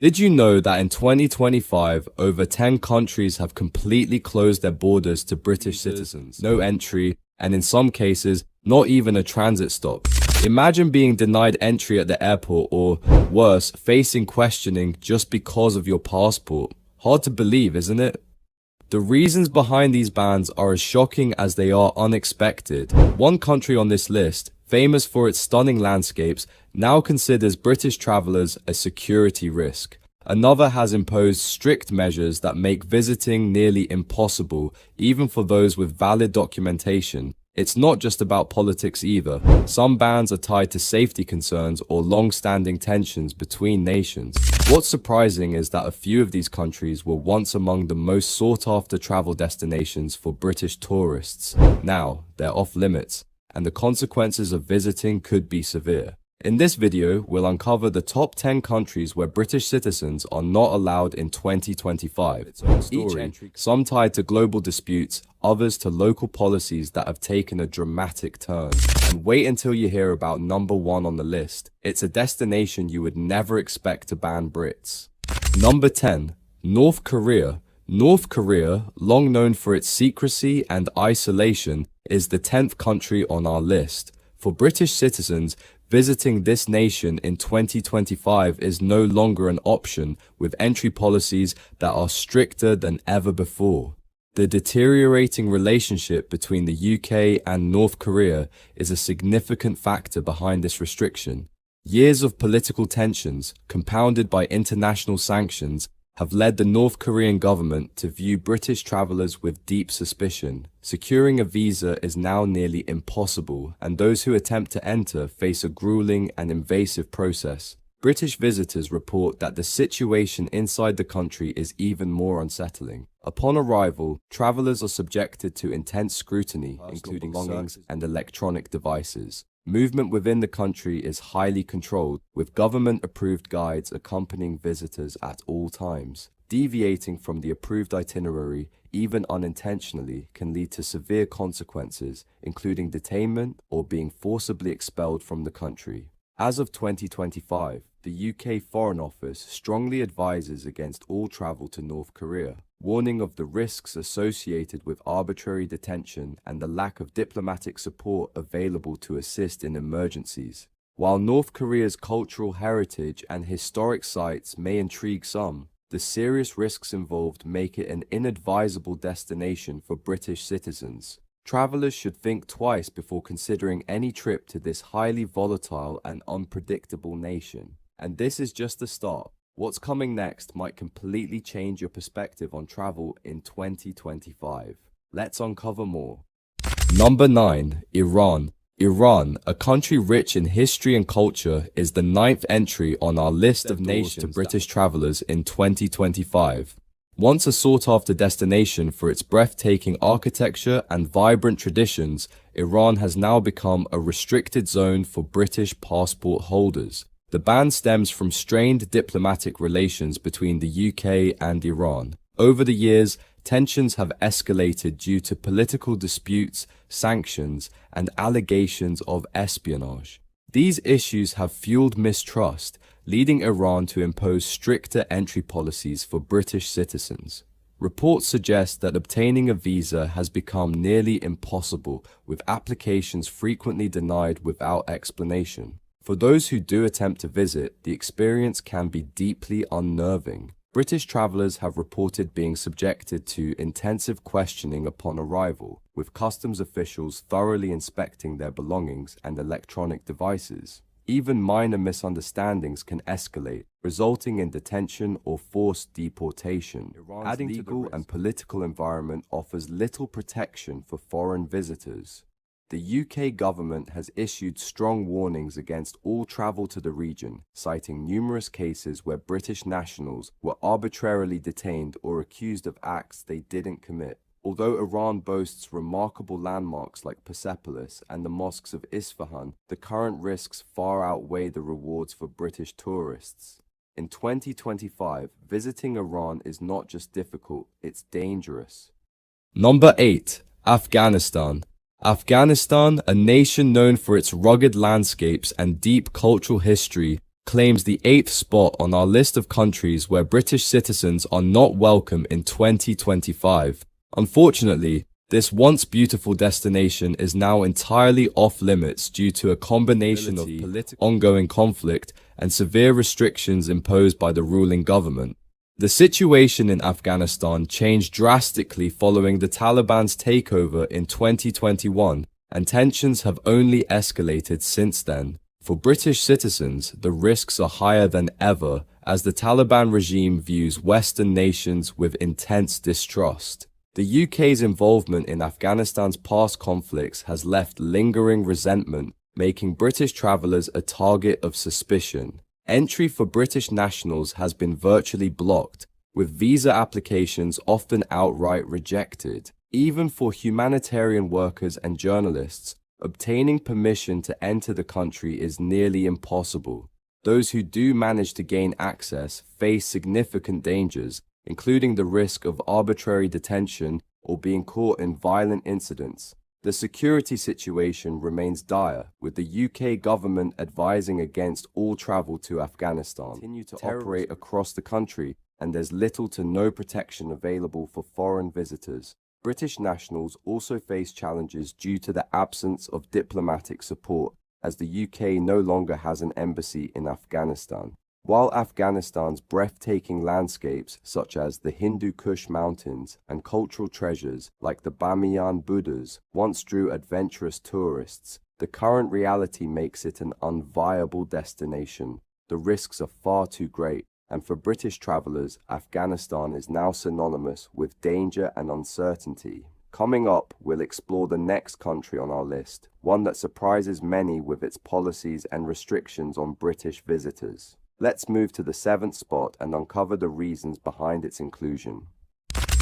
Did you know that in 2025, over 10 countries have completely closed their borders to British citizens? No entry, and in some cases, not even a transit stop. Imagine being denied entry at the airport or, worse, facing questioning just because of your passport. Hard to believe, isn't it? The reasons behind these bans are as shocking as they are unexpected. One country on this list, famous for its stunning landscapes, now considers British travellers a security risk. Another has imposed strict measures that make visiting nearly impossible, even for those with valid documentation. It's not just about politics either. Some bans are tied to safety concerns or long-standing tensions between nations. What's surprising is that a few of these countries were once among the most sought-after travel destinations for British tourists. Now, they're off limits, and the consequences of visiting could be severe. In this video, we'll uncover the top 10 countries where British citizens are not allowed in 2025. Each entry, some tied to global disputes, others to local policies that have taken a dramatic turn. And wait until you hear about number 1 on the list. It's a destination you would never expect to ban Brits. Number 10. North Korea. North Korea, long known for its secrecy and isolation, is the 10th country on our list. For British citizens, visiting this nation in 2025 is no longer an option, with entry policies that are stricter than ever before. The deteriorating relationship between the UK and North Korea is a significant factor behind this restriction. Years of political tensions, compounded by international sanctions, have led the North Korean government to view British travellers with deep suspicion. Securing a visa is now nearly impossible, and those who attempt to enter face a grueling and invasive process. British visitors report that the situation inside the country is even more unsettling. Upon arrival, travellers are subjected to intense scrutiny, including belongings and electronic devices. Movement within the country is highly controlled, with government-approved guides accompanying visitors at all times. Deviating from the approved itinerary, even unintentionally, can lead to severe consequences, including detainment or being forcibly expelled from the country. As of 2025, the UK Foreign Office strongly advises against all travel to North Korea, warning of the risks associated with arbitrary detention and the lack of diplomatic support available to assist in emergencies. While North Korea's cultural heritage and historic sites may intrigue some, the serious risks involved make it an inadvisable destination for British citizens. Travelers should think twice before considering any trip to this highly volatile and unpredictable nation. And this is just the start. What's coming next might completely change your perspective on travel in 2025. Let's uncover more. Number 9. Iran. Iran, a country rich in history and culture, is the 9th entry on our list of nations to British travelers in 2025. Once a sought-after destination for its breathtaking architecture and vibrant traditions, Iran has now become a restricted zone for British passport holders. The ban stems from strained diplomatic relations between the UK and Iran. Over the years, tensions have escalated due to political disputes, sanctions, and allegations of espionage. These issues have fueled mistrust, leading Iran to impose stricter entry policies for British citizens. Reports suggest that obtaining a visa has become nearly impossible, with applications frequently denied without explanation. For those who do attempt to visit, the experience can be deeply unnerving. British travellers have reported being subjected to intensive questioning upon arrival, with customs officials thoroughly inspecting their belongings and electronic devices. Even minor misunderstandings can escalate, resulting in detention or forced deportation. Iran's legal and political environment offers little protection for foreign visitors. The UK government has issued strong warnings against all travel to the region, citing numerous cases where British nationals were arbitrarily detained or accused of acts they didn't commit. Although Iran boasts remarkable landmarks like Persepolis and the mosques of Isfahan, the current risks far outweigh the rewards for British tourists. In 2025, visiting Iran is not just difficult, it's dangerous. Number 8. Afghanistan. Afghanistan, a nation known for its rugged landscapes and deep cultural history, claims the 8th spot on our list of countries where British citizens are not welcome in 2025. Unfortunately, this once beautiful destination is now entirely off limits due to a combination of ongoing conflict and severe restrictions imposed by the ruling government. The situation in Afghanistan changed drastically following the Taliban's takeover in 2021, and tensions have only escalated since then. For British citizens, the risks are higher than ever as the Taliban regime views Western nations with intense distrust. The UK's involvement in Afghanistan's past conflicts has left lingering resentment, making British travellers a target of suspicion. Entry for British nationals has been virtually blocked, with visa applications often outright rejected. Even for humanitarian workers and journalists, obtaining permission to enter the country is nearly impossible. Those who do manage to gain access face significant dangers, including the risk of arbitrary detention or being caught in violent incidents. The security situation remains dire, with the UK government advising against all travel to Afghanistan. Continue to operate across the country, and there's little to no protection available for foreign visitors. British nationals also face challenges due to the absence of diplomatic support, as the UK no longer has an embassy in Afghanistan. While Afghanistan's breathtaking landscapes, such as the Hindu Kush Mountains, and cultural treasures like the Bamiyan Buddhas, once drew adventurous tourists, the current reality makes it an unviable destination. The risks are far too great, and for British travellers, Afghanistan is now synonymous with danger and uncertainty. Coming up, we'll explore the next country on our list, one that surprises many with its policies and restrictions on British visitors. Let's move to the 7th spot and uncover the reasons behind its inclusion.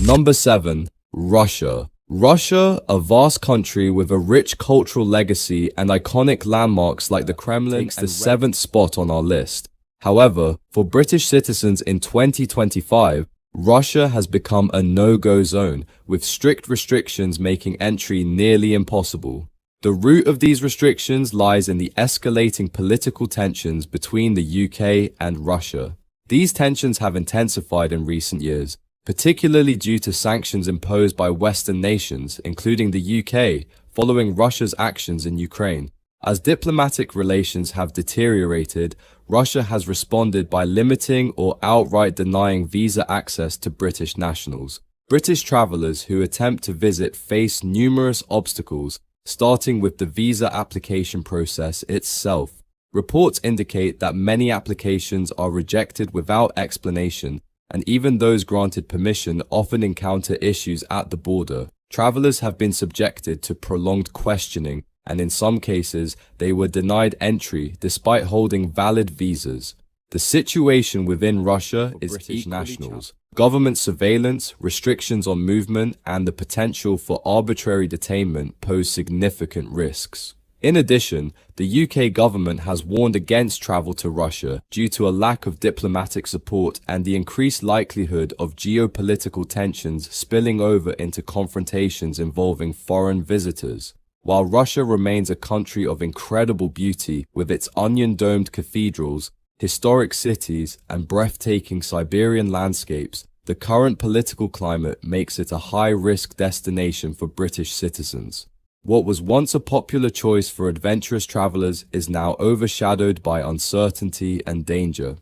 Number 7. Russia. Russia, a vast country with a rich cultural legacy and iconic landmarks like the Kremlin, takes the 7th spot on our list. However, for British citizens in 2025, Russia has become a no-go zone, with strict restrictions making entry nearly impossible. The root of these restrictions lies in the escalating political tensions between the UK and Russia. These tensions have intensified in recent years, particularly due to sanctions imposed by Western nations, including the UK, following Russia's actions in Ukraine. As diplomatic relations have deteriorated, Russia has responded by limiting or outright denying visa access to British nationals. British travellers who attempt to visit face numerous obstacles, starting with the visa application process itself. Reports indicate that many applications are rejected without explanation, and even those granted permission often encounter issues at the border. Travelers have been subjected to prolonged questioning, and in some cases, they were denied entry despite holding valid visas. The situation within Russia is British nationals. Government surveillance, restrictions on movement, and the potential for arbitrary detainment pose significant risks. In addition, the UK government has warned against travel to Russia due to a lack of diplomatic support and the increased likelihood of geopolitical tensions spilling over into confrontations involving foreign visitors. While Russia remains a country of incredible beauty with its onion-domed cathedrals, historic cities, and breathtaking Siberian landscapes, the current political climate makes it a high-risk destination for British citizens. What was once a popular choice for adventurous travelers is now overshadowed by uncertainty and danger.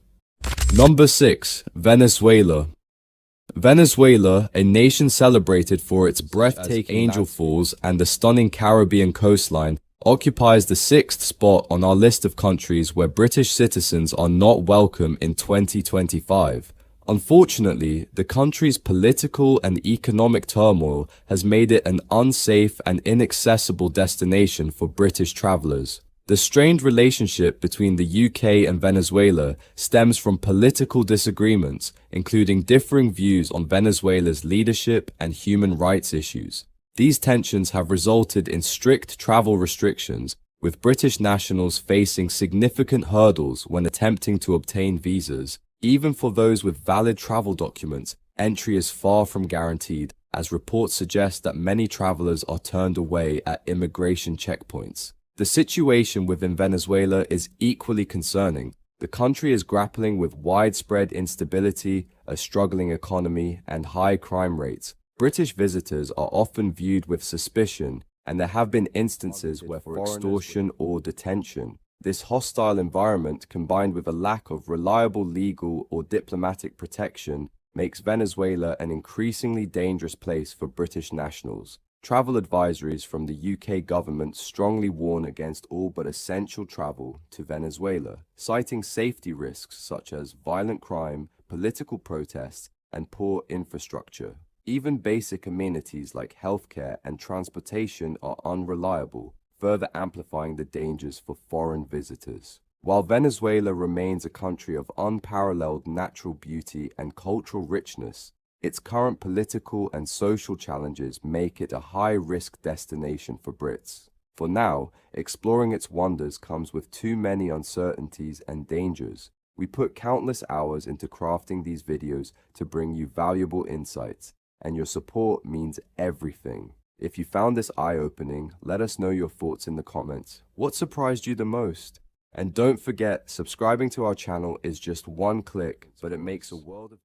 Number 6. Venezuela. Venezuela, a nation celebrated for its breathtaking Angel Falls and the stunning Caribbean coastline, occupies the 6th spot on our list of countries where British citizens are not welcome in 2025. Unfortunately, the country's political and economic turmoil has made it an unsafe and inaccessible destination for British travellers. The strained relationship between the UK and Venezuela stems from political disagreements, including differing views on Venezuela's leadership and human rights issues. These tensions have resulted in strict travel restrictions, with British nationals facing significant hurdles when attempting to obtain visas. Even for those with valid travel documents, entry is far from guaranteed, as reports suggest that many travelers are turned away at immigration checkpoints. The situation within Venezuela is equally concerning, The country is grappling with widespread instability, a struggling economy, and high crime rates. British visitors are often viewed with suspicion, and there have been instances where for extortion or detention. This hostile environment, combined with a lack of reliable legal or diplomatic protection, makes Venezuela an increasingly dangerous place for British nationals. Travel advisories from the UK government strongly warn against all but essential travel to Venezuela, citing safety risks such as violent crime, political protests, and poor infrastructure. Even basic amenities like healthcare and transportation are unreliable, further amplifying the dangers for foreign visitors. While Venezuela remains a country of unparalleled natural beauty and cultural richness, its current political and social challenges make it a high-risk destination for Brits. For now, exploring its wonders comes with too many uncertainties and dangers. We put countless hours into crafting these videos to bring you valuable insights, and your support means everything. If you found this eye-opening, let us know your thoughts in the comments. What surprised you the most? And don't forget, subscribing to our channel is just one click, but it makes a world of...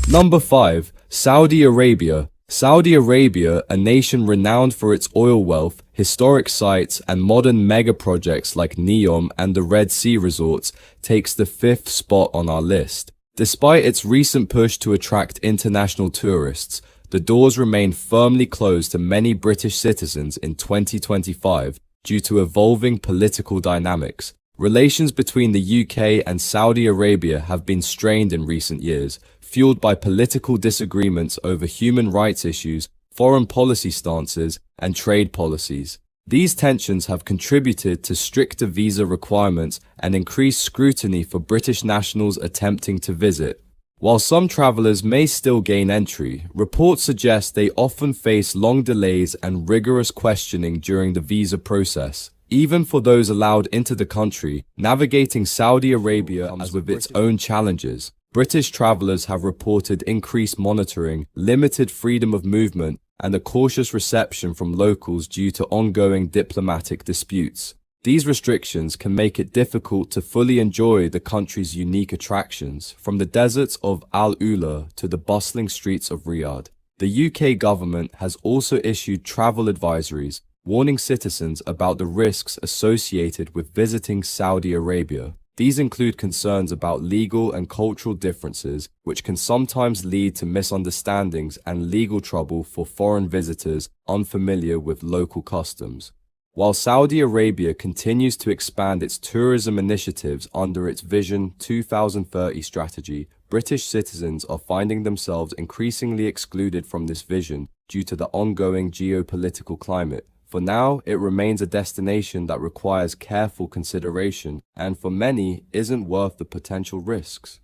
Number 5. Saudi Arabia. Saudi Arabia, a nation renowned for its oil wealth, historic sites, and modern mega projects like NEOM and the Red Sea resorts, takes the 5th spot on our list. Despite its recent push to attract international tourists, the doors remain firmly closed to many British citizens in 2025 due to evolving political dynamics. Relations between the UK and Saudi Arabia have been strained in recent years, fueled by political disagreements over human rights issues, foreign policy stances, and trade policies. These tensions have contributed to stricter visa requirements and increased scrutiny for British nationals attempting to visit. While some travelers may still gain entry, reports suggest they often face long delays and rigorous questioning during the visa process. Even for those allowed into the country, navigating Saudi Arabia comes with its own challenges. British travelers have reported increased monitoring, limited freedom of movement, and a cautious reception from locals due to ongoing diplomatic disputes. These restrictions can make it difficult to fully enjoy the country's unique attractions, from the deserts of Al Ula to the bustling streets of Riyadh. The UK government has also issued travel advisories, warning citizens about the risks associated with visiting Saudi Arabia. These include concerns about legal and cultural differences, which can sometimes lead to misunderstandings and legal trouble for foreign visitors unfamiliar with local customs. While Saudi Arabia continues to expand its tourism initiatives under its Vision 2030 strategy, British citizens are finding themselves increasingly excluded from this vision due to the ongoing geopolitical climate. For now, it remains a destination that requires careful consideration and for many isn't worth the potential risks.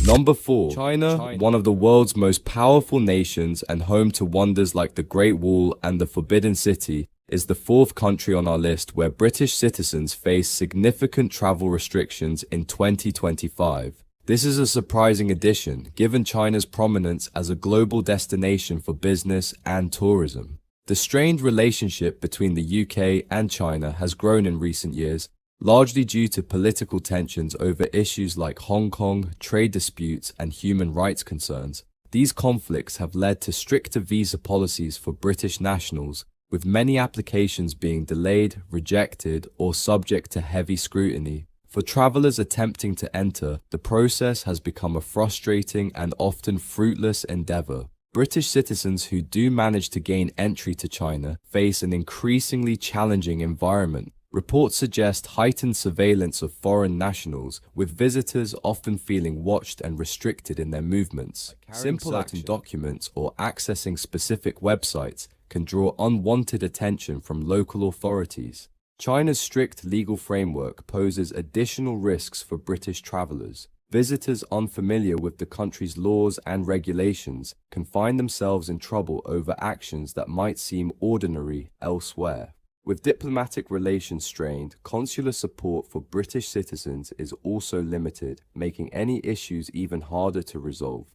Number 4. China, one of the world's most powerful nations and home to wonders like the Great Wall and the Forbidden City, is the 4th country on our list where British citizens face significant travel restrictions in 2025. This is a surprising addition, given China's prominence as a global destination for business and tourism. The strained relationship between the UK and China has grown in recent years, largely due to political tensions over issues like Hong Kong, trade disputes, and human rights concerns. These conflicts have led to stricter visa policies for British nationals, with many applications being delayed, rejected, or subject to heavy scrutiny. For travelers attempting to enter, the process has become a frustrating and often fruitless endeavor. British citizens who do manage to gain entry to China face an increasingly challenging environment. Reports suggest heightened surveillance of foreign nationals, with visitors often feeling watched and restricted in their movements. Simple certain documents or accessing specific websites can draw unwanted attention from local authorities. China's strict legal framework poses additional risks for British travelers. Visitors unfamiliar with the country's laws and regulations can find themselves in trouble over actions that might seem ordinary elsewhere. With diplomatic relations strained, consular support for British citizens is also limited, making any issues even harder to resolve.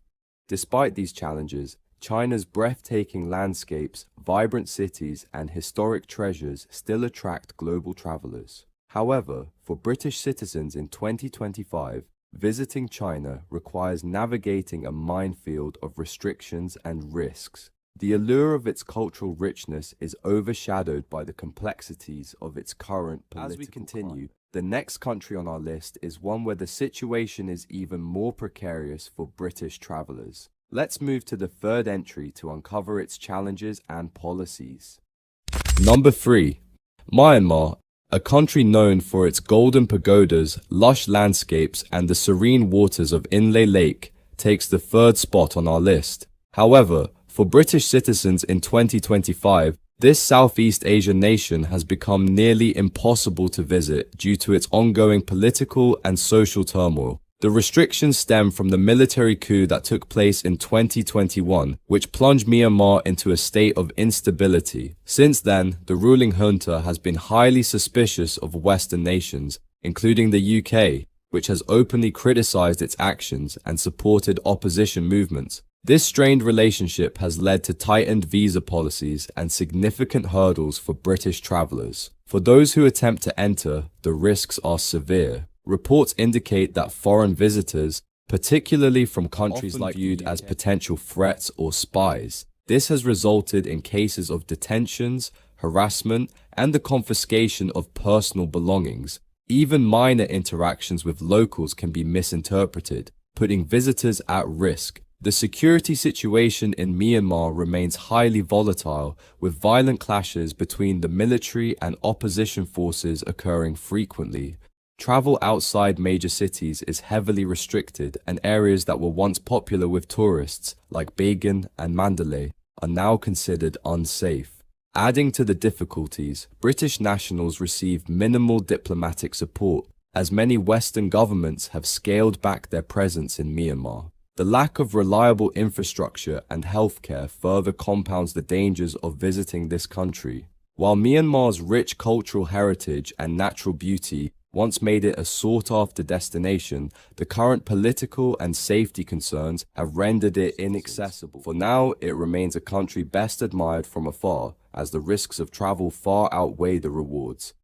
Despite these challenges, China's breathtaking landscapes, vibrant cities, and historic treasures still attract global travelers. However, for British citizens in 2025, visiting China requires navigating a minefield of restrictions and risks. The allure of its cultural richness is overshadowed by the complexities of its current political. As we continue, the next country on our list is one where the situation is even more precarious for British travelers. Let's move to the third entry to uncover its challenges and policies. Number 3. Myanmar, a country known for its golden pagodas, lush landscapes, and the serene waters of Inle Lake, takes the third spot on our list. However, for British citizens in 2025, this Southeast Asian nation has become nearly impossible to visit due to its ongoing political and social turmoil. The restrictions stem from the military coup that took place in 2021, which plunged Myanmar into a state of instability. Since then, the ruling junta has been highly suspicious of Western nations, including the UK, which has openly criticized its actions and supported opposition movements. This strained relationship has led to tightened visa policies and significant hurdles for British travelers. For those who attempt to enter, the risks are severe. Reports indicate that foreign visitors, particularly from countries like viewed as potential threats or spies, this has resulted in cases of detentions, harassment, and the confiscation of personal belongings. Even minor interactions with locals can be misinterpreted, putting visitors at risk. The security situation in Myanmar remains highly volatile, with violent clashes between the military and opposition forces occurring frequently. Travel outside major cities is heavily restricted, and areas that were once popular with tourists, like Bagan and Mandalay, are now considered unsafe. Adding to the difficulties, British nationals receive minimal diplomatic support, as many Western governments have scaled back their presence in Myanmar. The lack of reliable infrastructure and healthcare further compounds the dangers of visiting this country. While Myanmar's rich cultural heritage and natural beauty once made it a sought-after destination, the current political and safety concerns have rendered it inaccessible. For now, it remains a country best admired from afar, as the risks of travel far outweigh the rewards.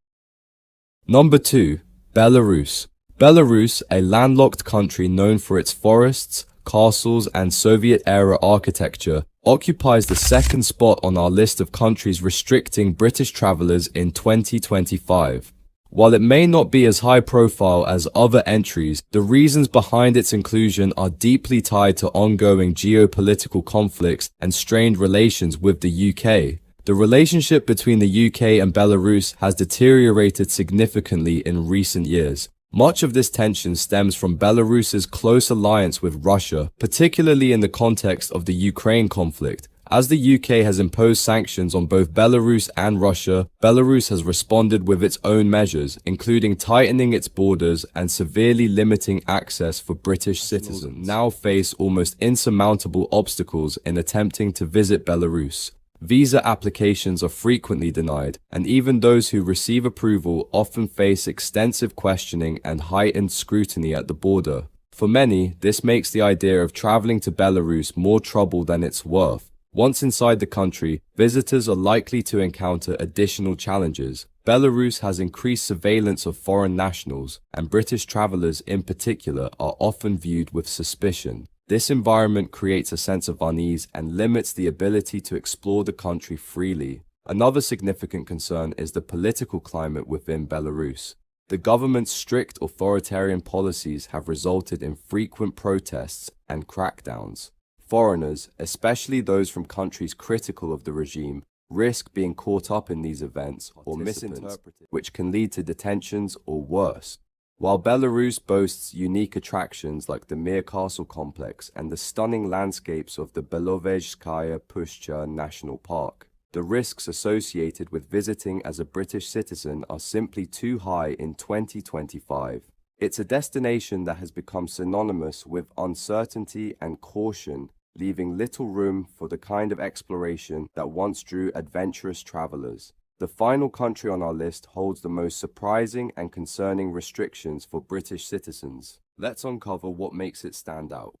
Number 2. Belarus. Belarus, a landlocked country known for its forests, castles, and Soviet-era architecture, occupies the second spot on our list of countries restricting British travelers in 2025. While it may not be as high profile as other entries, the reasons behind its inclusion are deeply tied to ongoing geopolitical conflicts and strained relations with the UK. The relationship between the UK and Belarus has deteriorated significantly in recent years. Much of this tension stems from Belarus's close alliance with Russia, particularly in the context of the Ukraine conflict. As the UK has imposed sanctions on both Belarus and Russia, Belarus has responded with its own measures, including tightening its borders and severely limiting access for British citizens. Now face almost insurmountable obstacles in attempting to visit Belarus. Visa applications are frequently denied, and even those who receive approval often face extensive questioning and heightened scrutiny at the border. For many, this makes the idea of traveling to Belarus more trouble than it's worth. Once inside the country, visitors are likely to encounter additional challenges. Belarus has increased surveillance of foreign nationals, and British travelers in particular are often viewed with suspicion. This environment creates a sense of unease and limits the ability to explore the country freely. Another significant concern is the political climate within Belarus. The government's strict authoritarian policies have resulted in frequent protests and crackdowns. Foreigners, especially those from countries critical of the regime, risk being caught up in these events or misinterpreted, which can lead to detentions or worse. While Belarus boasts unique attractions like the Mir Castle complex and the stunning landscapes of the Belovezhskaya Pushcha National Park, the risks associated with visiting as a British citizen are simply too high in 2025. It's a destination that has become synonymous with uncertainty and caution, leaving little room for the kind of exploration that once drew adventurous travelers. The final country on our list holds the most surprising and concerning restrictions for British citizens. Let's uncover what makes it stand out.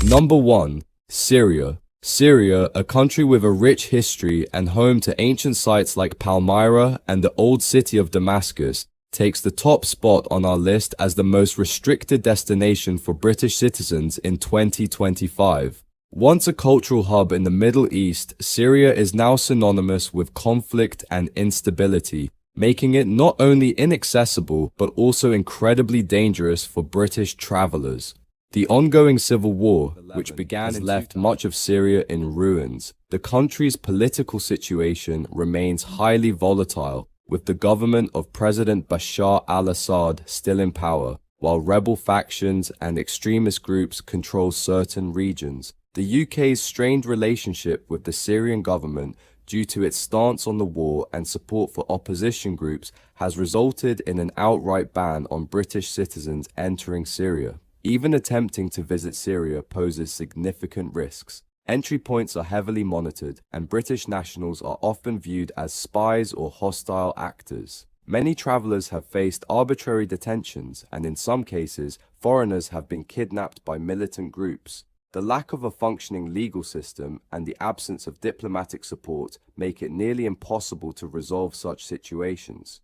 Number 1. Syria. Syria, a country with a rich history and home to ancient sites like Palmyra and the old city of Damascus, takes the top spot on our list as the most restricted destination for British citizens in 2025. Once a cultural hub in the Middle East, Syria is now synonymous with conflict and instability, making it not only inaccessible but also incredibly dangerous for British travelers. The ongoing civil war, which began has left much of Syria in ruins. The country's political situation remains highly volatile, with the government of President Bashar al-Assad still in power, while rebel factions and extremist groups control certain regions. The UK's strained relationship with the Syrian government, due to its stance on the war and support for opposition groups, has resulted in an outright ban on British citizens entering Syria. Even attempting to visit Syria poses significant risks. Entry points are heavily monitored, and British nationals are often viewed as spies or hostile actors. Many travelers have faced arbitrary detentions, and in some cases, foreigners have been kidnapped by militant groups. The lack of a functioning legal system and the absence of diplomatic support make it nearly impossible to resolve such situations.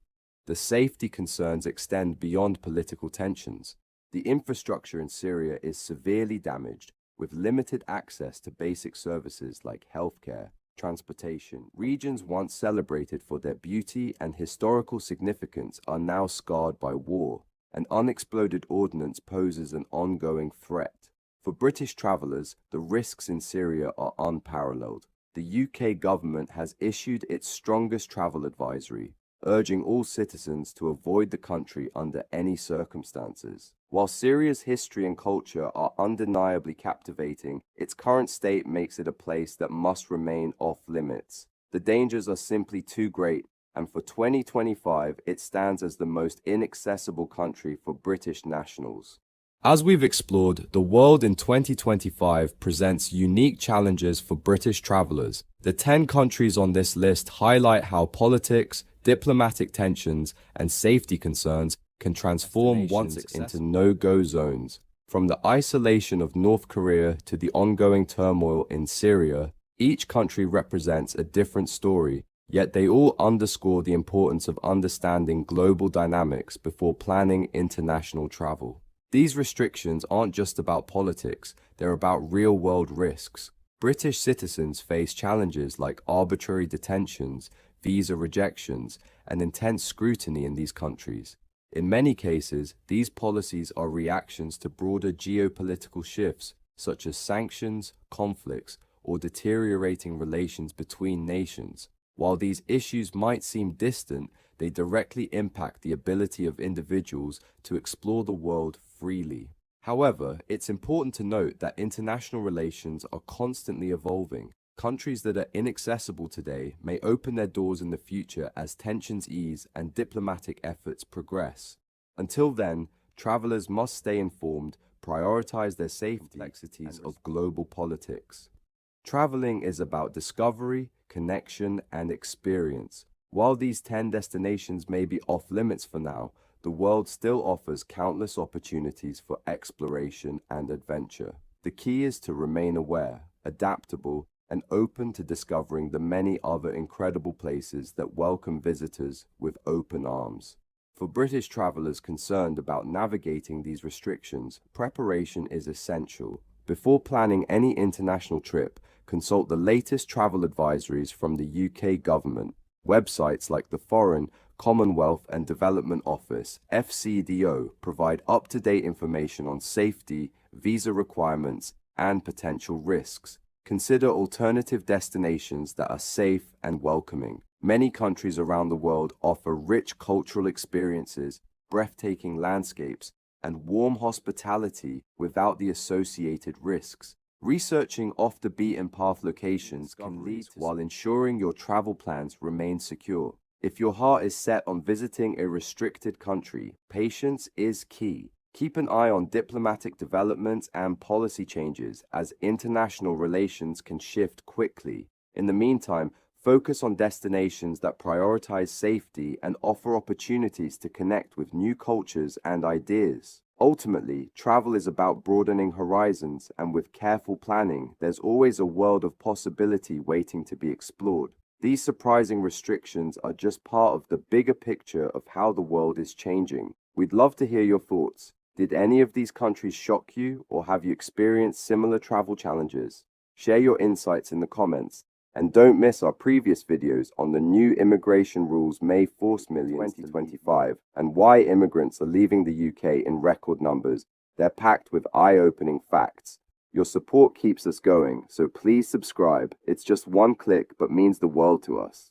The safety concerns extend beyond political tensions. The infrastructure in Syria is severely damaged, with limited access to basic services like healthcare, transportation. Regions once celebrated for their beauty and historical significance are now scarred by war, and unexploded ordnance poses an ongoing threat. For British travellers, the risks in Syria are unparalleled. The UK government has issued its strongest travel advisory, urging all citizens to avoid the country under any circumstances. While Syria's history and culture are undeniably captivating, its current state makes it a place that must remain off limits. The dangers are simply too great, and for 2025, it stands as the most inaccessible country for British nationals. As we've explored, the world in 2025 presents unique challenges for British travellers. The 10 countries on this list highlight how politics, diplomatic tensions, and safety concerns can transform once into no-go zones. From the isolation of North Korea to the ongoing turmoil in Syria, each country represents a different story, yet they all underscore the importance of understanding global dynamics before planning international travel. These restrictions aren't just about politics, they're about real-world risks. British citizens face challenges like arbitrary detentions, visa rejections, and intense scrutiny in these countries. In many cases, these policies are reactions to broader geopolitical shifts, such as sanctions, conflicts, or deteriorating relations between nations. While these issues might seem distant, they directly impact the ability of individuals to explore the world freely. However, it's important to note that international relations are constantly evolving. Countries that are inaccessible today may open their doors in the future as tensions ease and diplomatic efforts progress. Until then, travelers must stay informed, prioritize their safety, and complexities of global politics. Traveling is about discovery, connection, and experience. While these 10 destinations may be off limits for now, the world still offers countless opportunities for exploration and adventure. The key is to remain aware, adaptable, and open to discovering the many other incredible places that welcome visitors with open arms. For British travelers concerned about navigating these restrictions, preparation is essential. Before planning any international trip, consult the latest travel advisories from the UK government. Websites like the Foreign, Commonwealth and Development Office, FCDO, provide up-to-date information on safety, visa requirements, and potential risks. Consider alternative destinations that are safe and welcoming. Many countries around the world offer rich cultural experiences, breathtaking landscapes, and warm hospitality without the associated risks. Researching off-the-beaten-path locations can lead while ensuring your travel plans remain secure. If your heart is set on visiting a restricted country, patience is key. Keep an eye on diplomatic developments and policy changes, as international relations can shift quickly. In the meantime, focus on destinations that prioritize safety and offer opportunities to connect with new cultures and ideas. Ultimately, travel is about broadening horizons, and with careful planning, there's always a world of possibility waiting to be explored. These surprising restrictions are just part of the bigger picture of how the world is changing. We'd love to hear your thoughts. Did any of these countries shock you, or have you experienced similar travel challenges? Share your insights in the comments, and don't miss our previous videos on the new immigration rules may force millions 2025 and why immigrants are leaving the UK in record numbers. They're packed with eye-opening facts. Your support keeps us going, so please subscribe. It's just one click but means the world to us.